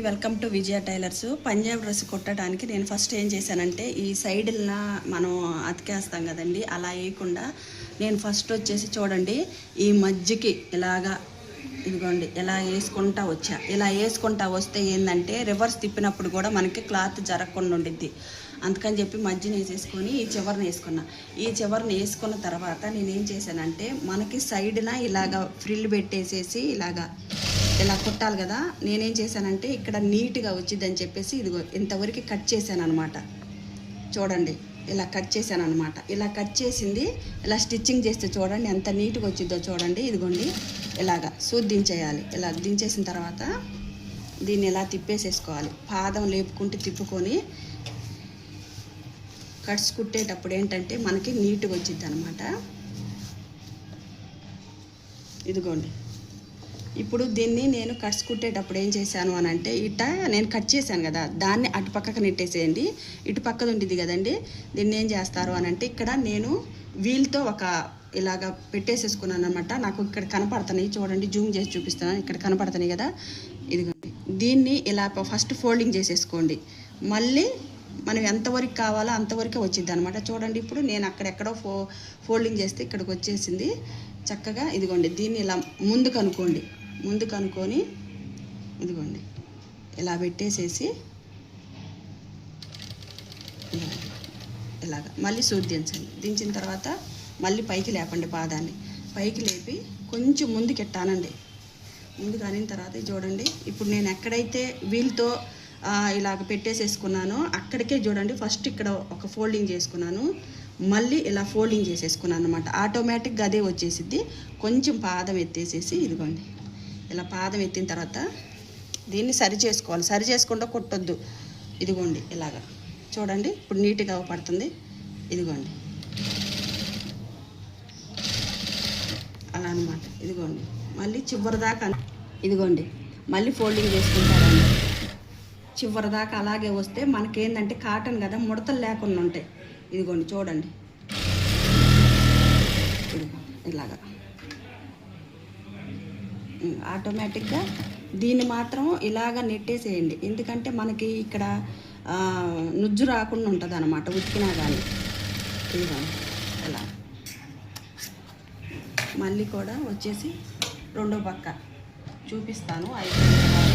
Welcome to Vijaya tailors. Punjab dress కుట్టడానికి నేను first ఏం చేశానంటే ఈ సైడ్న మనం అతికేస్తాం కదండి, అలా వేయకుండా నేను ఫస్ట్ వచ్చేసి చూడండి ఈ మధ్యకి ఇలాగా ఇదిగోండి ఇలా వేసుకుంటా వచ్చా. ఇలా వేసుకుంటా వస్తే ఏంటంటే రివర్స్ తిప్పినప్పుడు కూడా మనకి క్లాత్ జరగకుండా ఉండిద్ది. అందుకని చెప్పి మధ్యన వేసేసుకొని ఈ చివరిని వేసుకున్నా. ఈ చివరిని వేసుకున్న తర్వాత నేనేం చేశానంటే మనకి సైడ్న ఇలాగా ఫ్రిల్ పెట్టేసేసి ఇలా కుట్టాలి కదా. నేనేం చేశానంటే ఇక్కడ నీట్గా వచ్చిందని చెప్పేసి ఇదిగో ఇంతవరకు కట్ చేశాను అనమాట. చూడండి ఇలా కట్ చేశాను అనమాట. ఇలా కట్ చేసింది ఇలా స్టిచ్చింగ్ చేస్తే చూడండి ఎంత నీట్గా వచ్చిందో చూడండి. ఇదిగోండి ఇలాగా సూది దించేయాలి. ఇలా దించేసిన తర్వాత దీన్ని ఇలా తిప్పేసేసుకోవాలి. పాదం లేపుకుంటూ తిప్పుకొని కట్స్ కుట్టేటప్పుడు ఏంటంటే మనకి నీట్గా వచ్చింది అనమాట. ఇదిగోండి ఇప్పుడు దీన్ని నేను కట్స్ కుట్టేటప్పుడు ఏం చేశాను అని అంటే ఇట్లా నేను కట్ చేశాను కదా, దాన్ని అటు పక్కకు నెట్టేసేయండి. ఇటు పక్కది ఉంటుంది కదండి, దీన్ని ఏం చేస్తారు అని అంటే ఇక్కడ నేను వీల్తో ఇలాగా పెట్టేసేసుకున్నాను అనమాట. నాకు ఇక్కడ కనపడుతున్నాయి చూడండి, జూమ్ చేసి చూపిస్తాను. ఇక్కడ కనపడుతున్నాయి కదా, ఇదిగోండి దీన్ని ఇలా ఫస్ట్ ఫోల్డింగ్ చేసేసుకోండి. మళ్ళీ మనం ఎంతవరకు కావాలో అంతవరకే వచ్చింది అనమాట. చూడండి ఇప్పుడు నేను అక్కడెక్కడో ఫోల్డింగ్ చేస్తే ఇక్కడికి వచ్చేసింది చక్కగా. ఇదిగోండి దీన్ని ఇలా ముందుకు అనుకొని ఇదిగోండి ఇలా పెట్టేసేసి ఇలాగ మళ్ళీ సూది దించండి. దించిన తర్వాత మళ్ళీ పైకి లేపండి. పాదాన్ని పైకి లేపి కొంచెం ముందుకెట్టానండి. ముందుకు అనిన తర్వాత చూడండి ఇప్పుడు నేను ఎక్కడైతే వీల్తో ఇలాగ పెట్టేసేసుకున్నానో అక్కడికే చూడండి ఫస్ట్ ఇక్కడ ఒక ఫోల్డింగ్ చేసుకున్నాను, మళ్ళీ ఇలా ఫోల్డింగ్ చేసేసుకున్నాను అనమాట. ఆటోమేటిక్గా అదే వచ్చేసిద్ది. కొంచెం పాదం ఎత్తేసేసి ఇదిగోండి ఇలా పాదం ఎత్తిన తర్వాత దీన్ని సరి చేసుకోవాలి. సరి చేసుకుంటూ కొట్టొద్దు. ఇదిగోండి ఇలాగా చూడండి ఇప్పుడు నీట్గా పడుతుంది. ఇదిగోండి అలా అనమాట. ఇదిగోండి మళ్ళీ చివరి దాకా ఇదిగోండి మళ్ళీ ఫోల్డింగ్ చేసుకుంటారండి. చివరి దాకా అలాగే వస్తే మనకేందంటే కాటన్ కదా, ముడతలు లేకుండా ఉంటాయి. ఇదిగోండి చూడండి ఇలాగా ఆటోమేటిక్గా దీన్ని మాత్రం ఇలాగ నెట్టేసేయండి. ఎందుకంటే మనకి ఇక్కడ నుజ్జు రాకుండా ఉంటుంది అనమాట ఉతికినా కానీ. ఇదిగోండి ఇలా మళ్ళీ కూడా వచ్చేసి రెండో పక్క చూపిస్తాను అయిపోయిన తర్వాత.